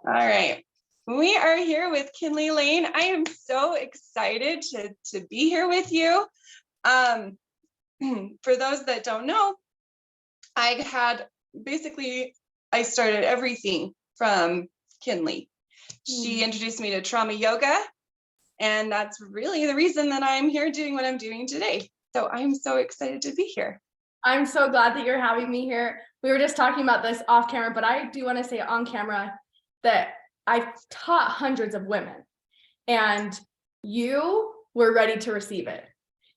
All right. We are here with Kinley Lane. I am so excited to be here with you. For those that don't know, I started everything from Kinley. She introduced me to trauma yoga, and that's really the reason that I'm here doing what I'm doing today. So I'm so excited to be here. I'm so glad that you're having me here. We were just talking about this off camera, but I do want to say on camera that I've taught hundreds of women, and you were ready to receive it.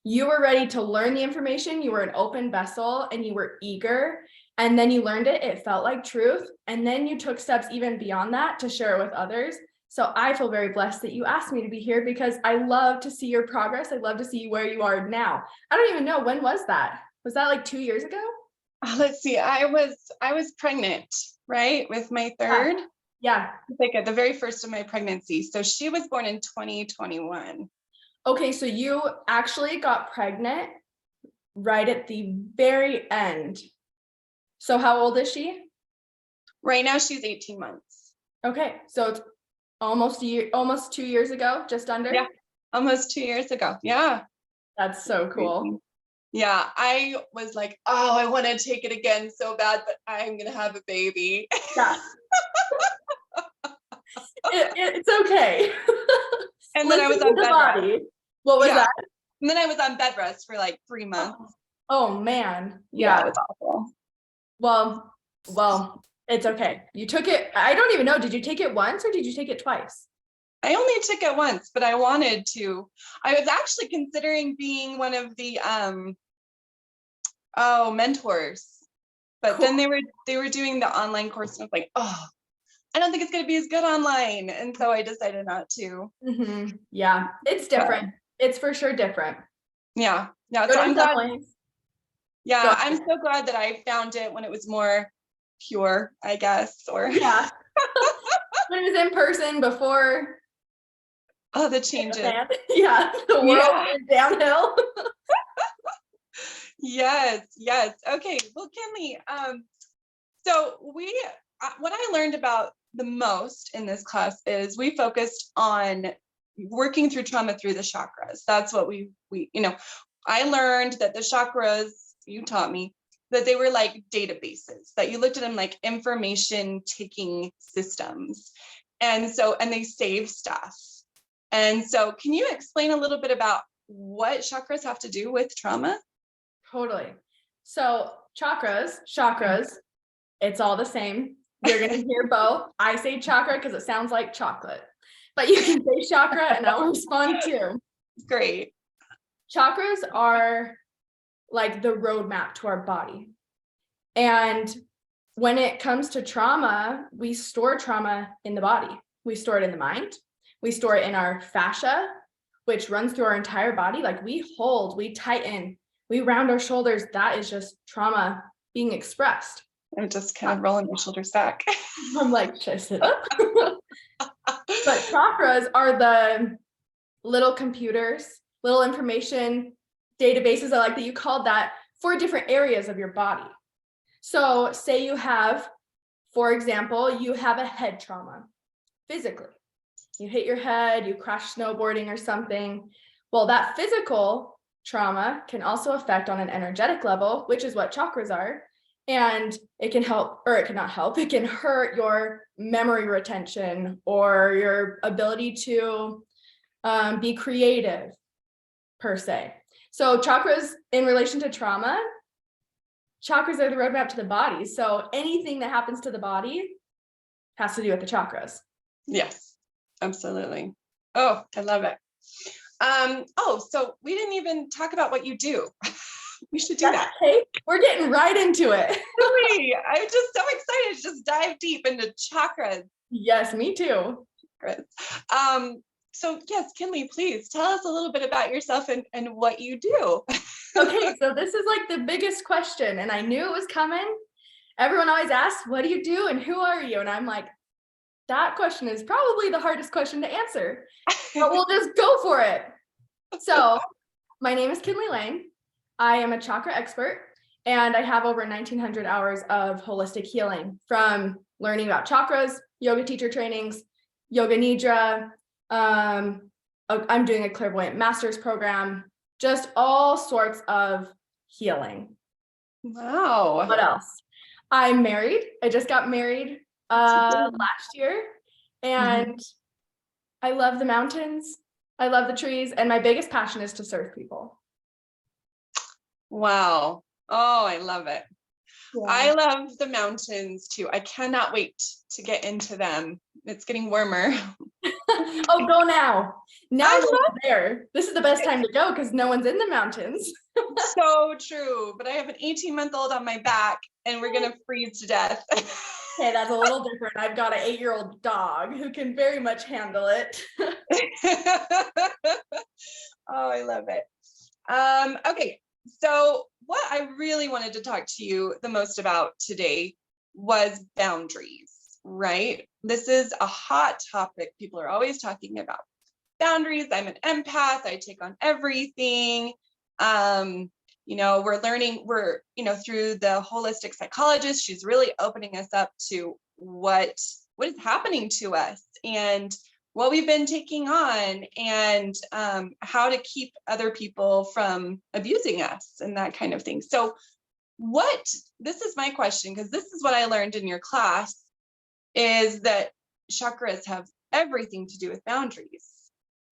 You were ready to learn the information. You were an open vessel and you were eager, and then you learned it. It felt like truth. And then you took steps even beyond that to share it with others. So I feel very blessed that you asked me to be here, because I love to see your progress. I love to see where you are now. I don't even know, when was that? Was that like 2 years ago? Let's see. I was pregnant, right? With my third. Yeah. Like at the very first of my pregnancy. So she was born in 2021. Okay, so you actually got pregnant right at the very end. So how old is she? Right now she's 18 months. Okay, so it's almost 2 years ago, just under? Yeah, almost 2 years ago. Yeah. That's so cool. Yeah, I was like, oh, I want to take it again so bad, but I'm going to have a baby. Yeah. It's okay. And then I was on bed rest. What was that? And then I was on bed rest for like 3 months. Oh man. Yeah, it was awful. Well, it's okay. You took it. I don't even know. Did you take it once or did you take it twice? I only took it once, but I wanted to. I was actually considering being one of the mentors. But cool. Then they were doing the online course, and I was like, oh, I don't think it's going to be as good online. And so I decided not to. Mm-hmm. Yeah, it's different. It's for sure different. Yeah. Yeah. So I'm glad. Yeah, I'm so glad that I found it when it was more pure, I guess. Or yeah. When it was in person before. Oh, the changes. Yeah, the world went downhill. Yes. Okay. Well, Kinley, so what I learned about the most in this class is we focused on working through trauma through the chakras. That's what we I learned that the chakras, you taught me, that they were like databases, that you looked at them like information taking systems. And they save stuff. And so can you explain a little bit about what chakras have to do with trauma? Totally. So chakras, it's all the same. You're going to hear both. I say chakra because it sounds like chocolate, but you can say chakra and I'll respond too. Great. Chakras are like the roadmap to our body. And when it comes to trauma, we store trauma in the body. We store it in the mind. We store it in our fascia, which runs through our entire body. Like we hold, we tighten, we round our shoulders. That is just trauma being expressed. I'm just kind of rolling my shoulders back. I'm like, should I sit up? But chakras are the little computers, little information databases. I like that you called that, for different areas of your body. So say you have, for example, you have a head trauma physically. You hit your head, you crash snowboarding or something. Well, that physical trauma can also affect on an energetic level, which is what chakras are. And it can help, or it cannot help. It can hurt your memory retention or your ability to be creative, per se. So chakras, in relation to trauma, chakras are the roadmap to the body. So anything that happens to the body has to do with the chakras. Yes. Absolutely. Oh, I love it. So we didn't even talk about what you do. We should do that. Okay. We're getting right into it. Really? I'm just so excited to just dive deep into chakras. Yes, me too. Chakras. So yes, Kinley, please tell us a little bit about yourself and what you do. Okay, so this is like the biggest question, and I knew it was coming. Everyone always asks, what do you do and who are you? And I'm like, that question is probably the hardest question to answer, but we'll just go for it. So my name is Kinley Lane. I am a chakra expert, and I have over 1,900 hours of holistic healing, from learning about chakras, yoga teacher trainings, yoga nidra. I'm doing a clairvoyant master's program, just all sorts of healing. Wow. What else? I'm married. I just got married last year, and I love the mountains. I love the trees, and my biggest passion is to serve people. Wow. Oh, I love it. Yeah. I love the mountains too. I cannot wait to get into them. It's getting warmer. Oh, go now. Now I we're there. This is the best time to go because no one's in the mountains. So true. But I have an 18-month-old on my back and we're going to freeze to death. Okay, that's a little different. I've got an 8-year-old dog who can very much handle it. Oh, I love it. Okay. So what I really wanted to talk to you the most about today was boundaries, right? This is a hot topic. People are always talking about boundaries. I'm an empath. I take on everything. We're learning, through the holistic psychologist, she's really opening us up to what is happening to us and what we've been taking on, and how to keep other people from abusing us and that kind of thing. So this is my question, because this is what I learned in your class, is that chakras have everything to do with boundaries.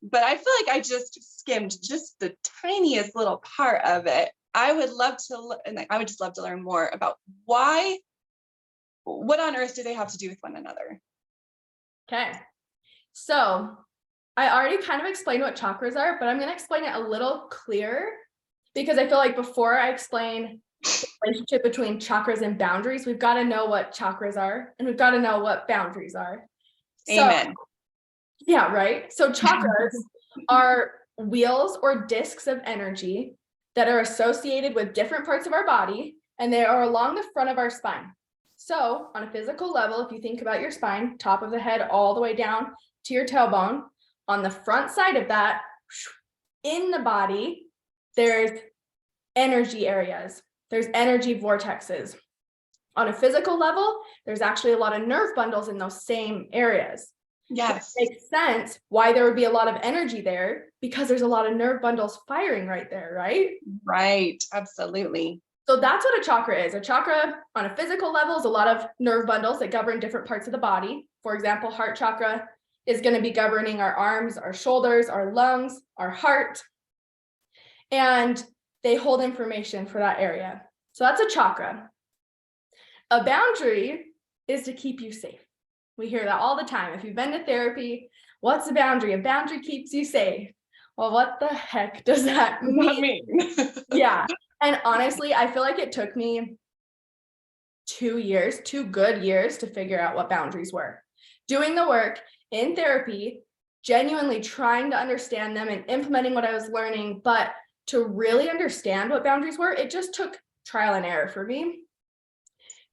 But I feel like I just skimmed just the tiniest little part of it. I would just love to learn more about what on earth do they have to do with one another? Okay. So I already kind of explained what chakras are, but I'm going to explain it a little clearer, because I feel like before I explain the relationship between chakras and boundaries, we've got to know what chakras are and we've got to know what boundaries are. Amen. Yeah, right. So chakras are wheels or discs of energy that are associated with different parts of our body, and they are along the front of our spine. So on a physical level, if you think about your spine, top of the head all the way down to your tailbone, on the front side of that, in the body, there's energy areas. There's energy vortexes. On a physical level, there's actually a lot of nerve bundles in those same areas. Yes. It makes sense why there would be a lot of energy there, because there's a lot of nerve bundles firing right there, right? Right. Absolutely. So that's what a chakra is. A chakra on a physical level is a lot of nerve bundles that govern different parts of the body. For example, heart chakra is going to be governing our arms, our shoulders, our lungs, our heart. And they hold information for that area. So that's a chakra. A boundary is to keep you safe. We hear that all the time. If you've been to therapy, what's a boundary? A boundary keeps you safe. Well, what the heck does that mean? Yeah. And honestly, I feel like it took me 2 good years to figure out what boundaries were. Doing the work in therapy, genuinely trying to understand them and implementing what I was learning, but to really understand what boundaries were, it just took trial and error for me.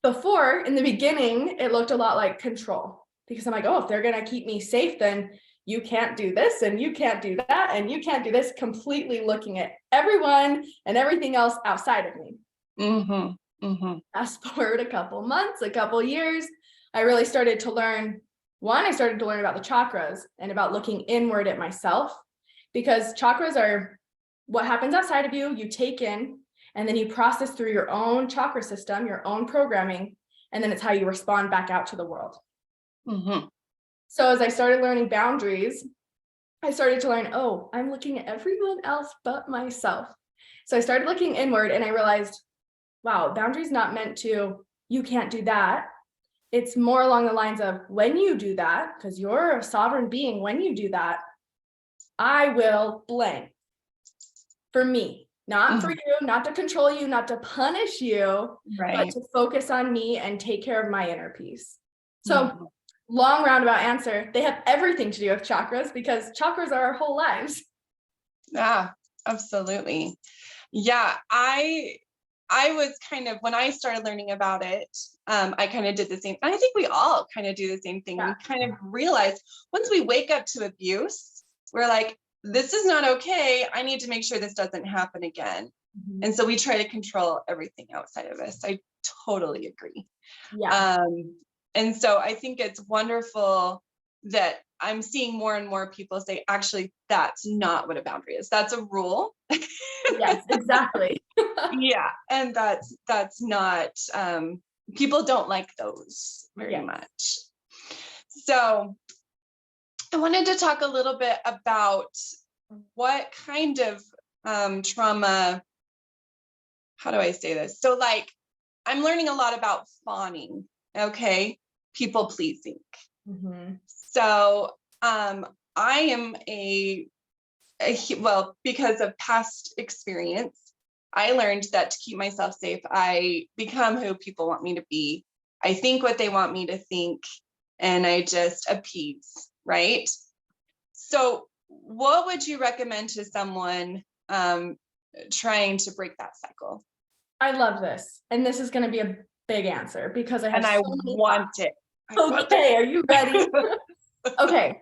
Before, in the beginning, it looked a lot like control, because I'm like, oh, if they're going to keep me safe, then you can't do this and you can't do that and you can't do this, completely looking at everyone and everything else outside of me. Fast forward a couple months, a couple years, I really started to learn. I started to learn about the chakras and about looking inward at myself, because chakras are what happens outside of you, you take in, and then you process through your own chakra system, your own programming, and then it's how you respond back out to the world. So as I started learning boundaries, I started to learn, oh, I'm looking at everyone else but myself. So I started looking inward and I realized, wow, boundaries not meant to, you can't do that. It's more along the lines of, when you do that, because you're a sovereign being, when you do that, I will blank. For me, not for you, not to control you, not to punish you, but to focus on me and take care of my inner peace. So long roundabout answer, they have everything to do with chakras, because chakras are our whole lives. Yeah, absolutely. Yeah, I was kind of, when I started learning about it, I kind of did the same. I think we all kind of do the same thing. Yeah. We kind of realize once we wake up to abuse, we're like, this is not okay. I need to make sure this doesn't happen again. And so we try to control everything outside of us. I totally agree. Yeah. And so I think it's wonderful that I'm seeing more and more people say, actually, that's not what a boundary is. That's a rule. Yes, exactly. Yeah. And that's not, people don't like those very much. So I wanted to talk a little bit about what kind of trauma, how do I say this? So like, I'm learning a lot about fawning, okay? People pleasing. Mm-hmm. So I am well, because of past experience, I learned that to keep myself safe, I become who people want me to be. I think what they want me to think, and I just appease, right? So what would you recommend to someone trying to break that cycle? I love this. And this is going to be a big answer because I have And I so many want thoughts. it. Okay, are you ready? Okay.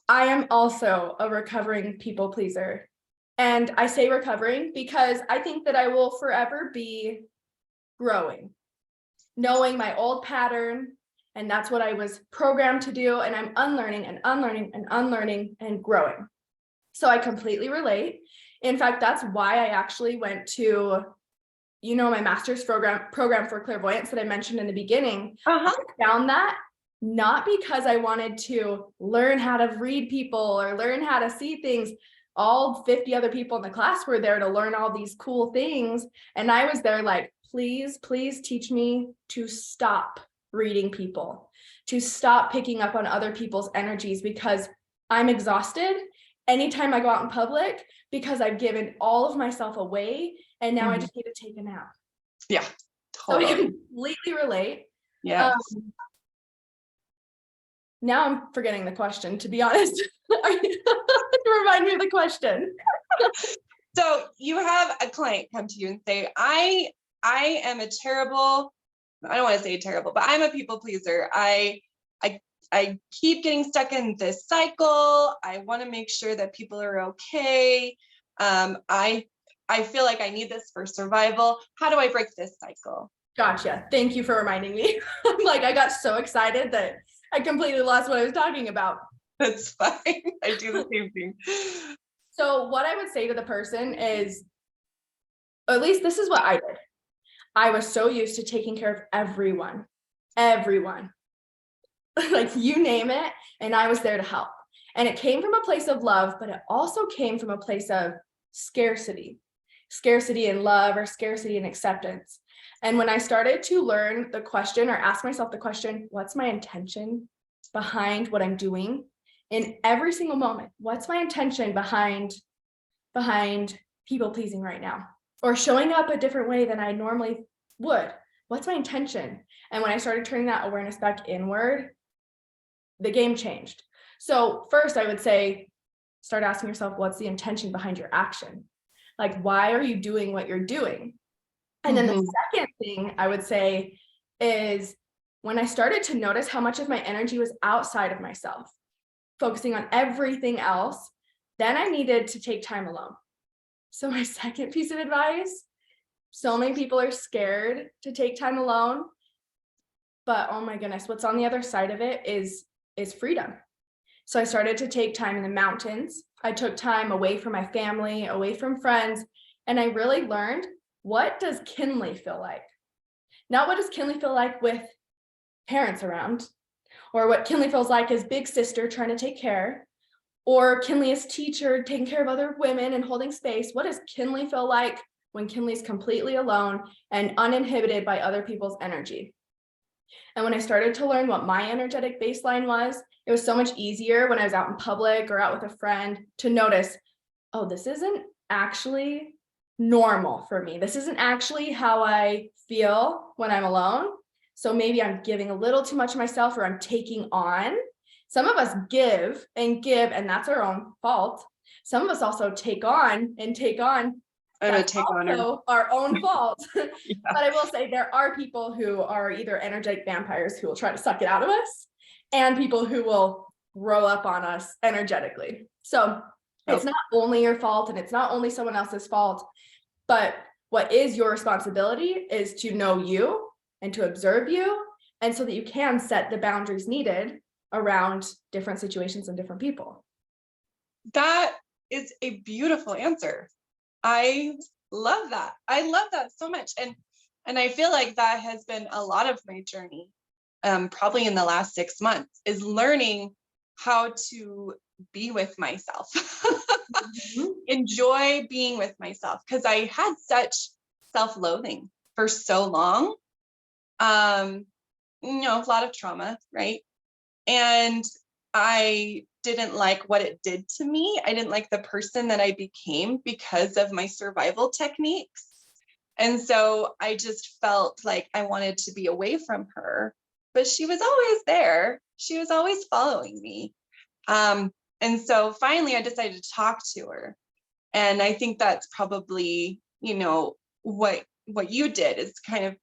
I am also a recovering people pleaser. And I say recovering because I think that I will forever be growing, knowing my old pattern. And that's what I was programmed to do. And I'm unlearning and unlearning and unlearning and growing. So I completely relate. In fact, that's why I actually went to, my master's program for clairvoyance that I mentioned in the beginning. I found that not because I wanted to learn how to read people or learn how to see things. All 50 other people in the class were there to learn all these cool things. And I was there like, please, please teach me to stop reading people, to stop picking up on other people's energies because I'm exhausted anytime I go out in public because I've given all of myself away and now I just need to take a nap. Yeah, totally. So I completely relate. Yeah. Now I'm forgetting the question, to be honest. Remind me of the question. So you have a client come to you and say, I am a terrible, I don't want to say terrible, but I'm a people pleaser. I keep getting stuck in this cycle. I want to make sure that people are okay. I feel like I need this for survival. How do I break this cycle? Gotcha. Thank you for reminding me. I'm like, I got so excited that I completely lost what I was talking about. That's fine. I do the same thing. So what I would say to the person is, at least this is what I did. I was so used to taking care of everyone, like you name it. And I was there to help. And it came from a place of love, but it also came from a place of scarcity in love or scarcity in acceptance. And when I started to learn the question or ask myself the question, what's my intention behind what I'm doing in every single moment? What's my intention behind people pleasing right now? Or showing up a different way than I normally would? What's my intention? And when I started turning that awareness back inward, the game changed. So first I would say, start asking yourself, what's the intention behind your action? Like, why are you doing what you're doing? And then the second thing I would say is when I started to notice how much of my energy was outside of myself, focusing on everything else, then I needed to take time alone. So my second piece of advice, so many people are scared to take time alone, but oh my goodness, what's on the other side of it is freedom. So I started to take time in the mountains. I took time away from my family, away from friends, and I really learned, what does Kinley feel like? Not what does Kinley feel like with parents around, or what Kinley feels like as big sister trying to take care, or Kinley as teacher taking care of other women and holding space. What does Kinley feel like when Kinley's completely alone and uninhibited by other people's energy? And when I started to learn what my energetic baseline was, it was so much easier when I was out in public or out with a friend to notice, oh, this isn't actually normal for me. This isn't actually how I feel when I'm alone. So maybe I'm giving a little too much of myself, or I'm taking on. Some of us give, and that's our own fault. Some of us also take on. That's also our own fault. Yeah. But I will say there are people who are either energetic vampires who will try to suck it out of us, and people who will grow up on us energetically. So it's not only your fault, and it's not only someone else's fault, but what is your responsibility is to know you and to observe you And so that you can set the boundaries needed around different situations and different people. That is a beautiful answer. I love that. I love that so much. And I feel like that has been a lot of my journey, probably in the last 6 months, is learning how to be with myself, enjoy being with myself, because I had such self-loathing for so long. A lot of trauma, right? And I didn't like what it did to me. I didn't like the person that I became because of my survival techniques. And so I just felt like I wanted to be away from her, but she was always there. She was always following me. And so finally I decided to talk to her. And I think that's probably, what you did, is kind of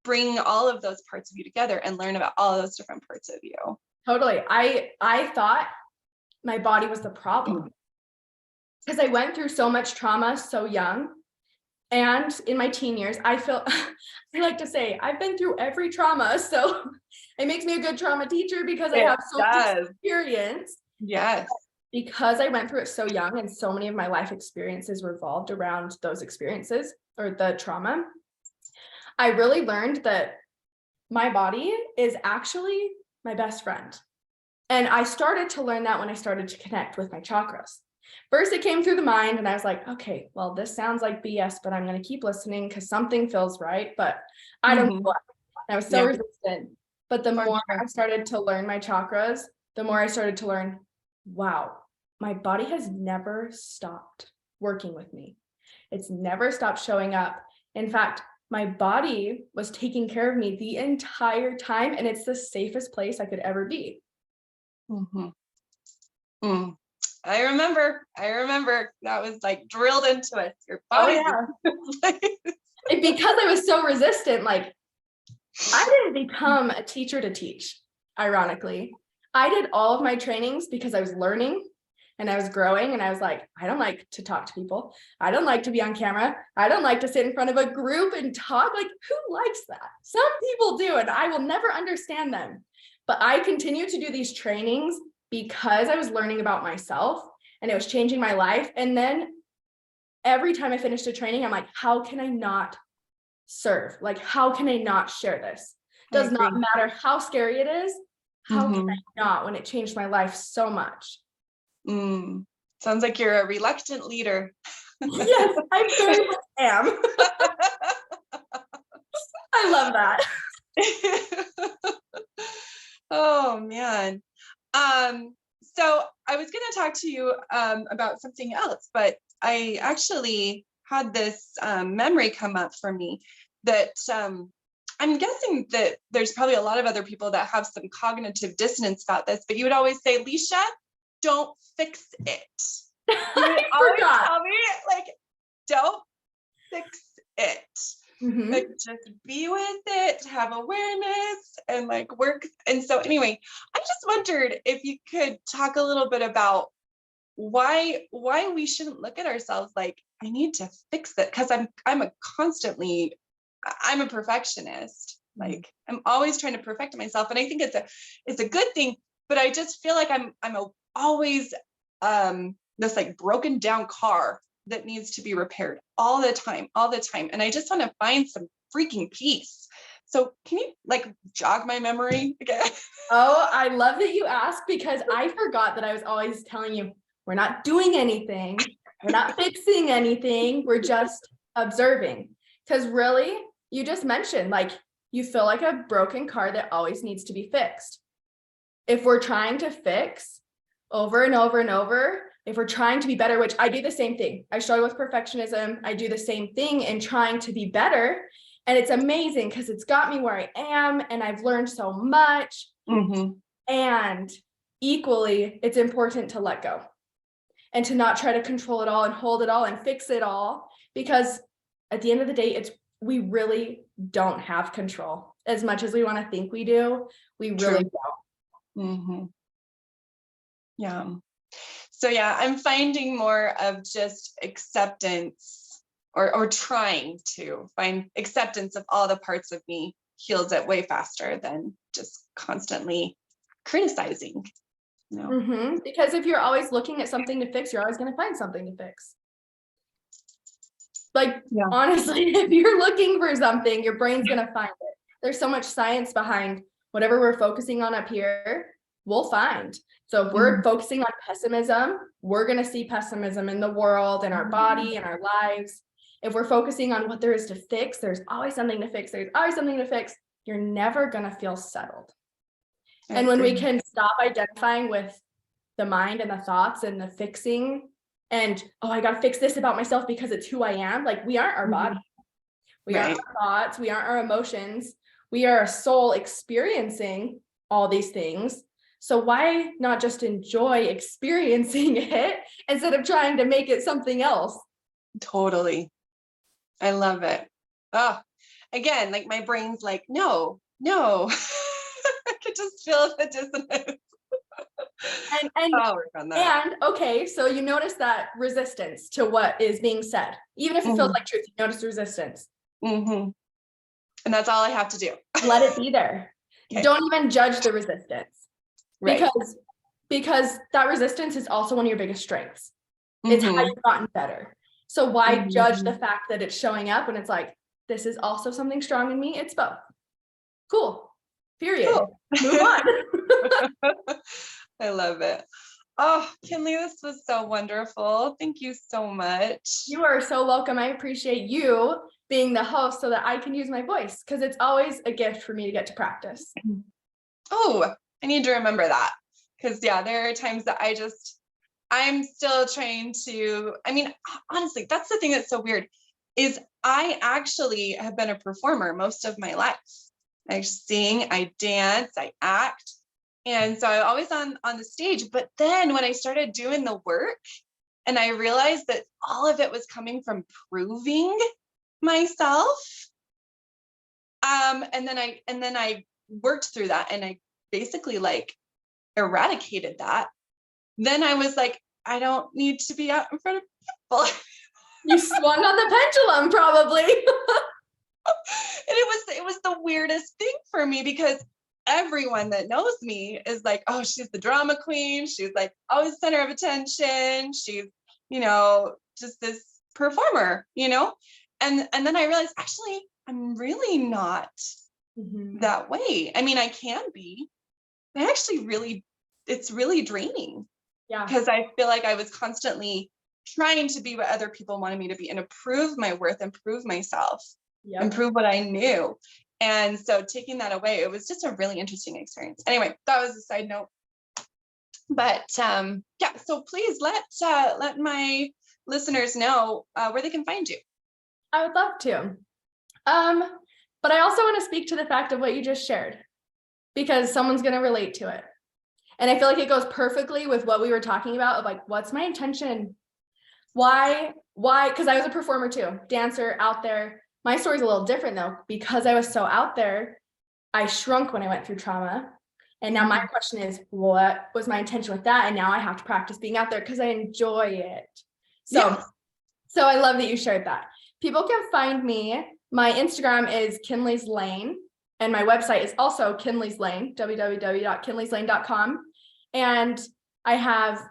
bring all of those parts of you together and learn about all those different parts of you. Totally. I thought my body was the problem because I went through so much trauma so young. And in my teen years, I like to say I've been through every trauma. So it makes me a good trauma teacher because I have so much experience. Yes. Because I went through it so young and so many of my life experiences revolved around those experiences or the trauma, I really learned that my body is actually my best friend. And I started to learn that when I started to connect with my chakras. First, it came through the mind and I was like, okay, well, this sounds like BS, but I'm going to keep listening because something feels right, but I don't know what. I was so resistant. But the more I started to learn my chakras, the more I started to learn, wow, my body has never stopped working with me. It's never stopped showing up. In fact, my body was taking care of me the entire time, and it's the safest place I could ever be. I remember that was like drilled into us. Your body. Oh, yeah. And because I was so resistant, like I didn't become a teacher to teach, ironically. I did all of my trainings because I was learning and I was growing, and I was like, I don't like to talk to people. I don't like to be on camera. I don't like to sit in front of a group and talk. Like, who likes that? Some people do, and I will never understand them. But I continued to do these trainings because I was learning about myself and it was changing my life. And then every time I finished a training, I'm like, how can I not serve? Like, how can I not share this? Does not matter how scary it is. How can I not, when it changed my life so much? Sounds like you're a reluctant leader. Yes, I very much am. I love that. Oh man. So I was going to talk to you about something else, but I actually had this memory come up for me that I'm guessing that there's probably a lot of other people that have some cognitive dissonance about this, but you would always say, Leisha, don't fix it. You would always tell me, like, don't fix it. Like, just be with it, have awareness, and like work. And so anyway, I just wondered if you could talk a little bit about why we shouldn't look at ourselves like, I need to fix it, because I'm a perfectionist. Like, I'm always trying to perfect myself, and I think it's a good thing, but I just feel like I'm always this like broken down car that needs to be repaired all the time. And I just want to find some freaking peace. So can you like jog my memory again? Oh, I love that you asked, because I forgot that I was always telling you, we're not doing anything. We're not fixing anything. We're just observing. Because really, you just mentioned, like, you feel like a broken car that always needs to be fixed. If we're trying to fix over and over and over, if we're trying to be better, which I do the same thing. I struggle with perfectionism. I do the same thing in trying to be better. And it's amazing because it's got me where I am and I've learned so much. And equally, it's important to let go and to not try to control it all and hold it all and fix it all. Because at the end of the day, we really don't have control. As much as we want to think we do, we really don't. Yeah. So yeah, I'm finding more of just acceptance, or trying to find acceptance of all the parts of me heals it way faster than just constantly criticizing. Because if you're always looking at something to fix, you're always going to find something to fix. Like, honestly, if you're looking for something, your brain's going to find it. There's so much science behind whatever we're focusing on up here, we'll find. So if we're focusing on pessimism, we're going to see pessimism in the world, in our body, in our lives. If we're focusing on what there is to fix, there's always something to fix. There's always something to fix. You're never going to feel settled. And when we can stop identifying with the mind and the thoughts and the fixing and, oh, I got to fix this about myself because it's who I am. Like, we aren't our body. We aren't our thoughts. We aren't our emotions. We are a soul experiencing all these things. So why not just enjoy experiencing it instead of trying to make it something else? Totally. I love it. Oh, again, like my brain's like, no. I could just feel the dissonance. And okay, so you notice that resistance to what is being said, even if it feels like truth, you notice resistance. And that's all I have to do. Let it be there. Okay. Don't even judge the resistance, because that resistance is also one of your biggest strengths. It's how you've gotten better. So why judge the fact that it's showing up when it's like, this is also something strong in me? It's both. Cool. Period. Cool. Move on. I love it. Oh, Kinley, this was so wonderful. Thank you so much. You are so welcome. I appreciate you being the host so that I can use my voice, because it's always a gift for me to get to practice. Oh, I need to remember that, because there are times that I'm still trying to, honestly, that's the thing that's so weird, is I actually have been a performer most of my life. I sing, I dance, I act. And so I'm always on the stage. But then when I started doing the work and I realized that all of it was coming from proving myself. And then I worked through that and I basically like eradicated that. Then I was like, I don't need to be out in front of people. You swung on the pendulum, probably. And it was the weirdest thing for me, because everyone that knows me is like, oh, she's the drama queen. She's like always center of attention. She's, just this performer, and then I realized, actually, I'm really not that way. I can be, but actually it's really draining. Yeah. Because I feel like I was constantly trying to be what other people wanted me to be and improve my worth, improve myself, improve what I knew. And so taking that away, it was just a really interesting experience. Anyway, that was a side note. But so please let my listeners know where they can find you. I would love to. But I also want to speak to the fact of what you just shared, because someone's going to relate to it. And I feel like it goes perfectly with what we were talking about of like, what's my intention? Why? Because I was a performer too, dancer out there. My story's a little different though, because I was so out there, I shrunk when I went through trauma. And now my question is, what was my intention with that? And now I have to practice being out there because I enjoy it. So I love that you shared that. People can find me. My Instagram is Kinley's Lane, and my website is also Kinley's Lane, www.kinleyslane.com. And I have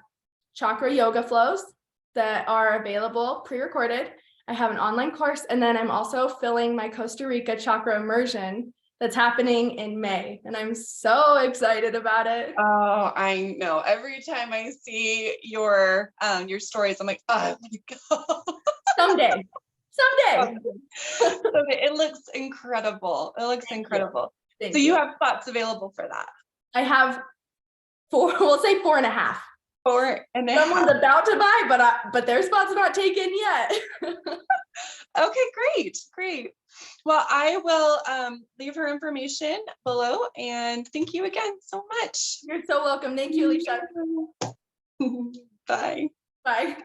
chakra yoga flows that are available pre-recorded. I have an online course, and then I'm also filling my Costa Rica chakra immersion that's happening in May, and I'm so excited about it. Oh, I know. Every time I see your stories, I'm like, oh, I want to go. Someday. It looks incredible. Thank you. You have spots available for that. I have 4.5. 4.5. Someone's about to buy, but their spot's not taken yet. Okay, great. Well, I will leave her information below, and thank you again so much. You're so welcome. Thank you, Alicia. Bye. Bye.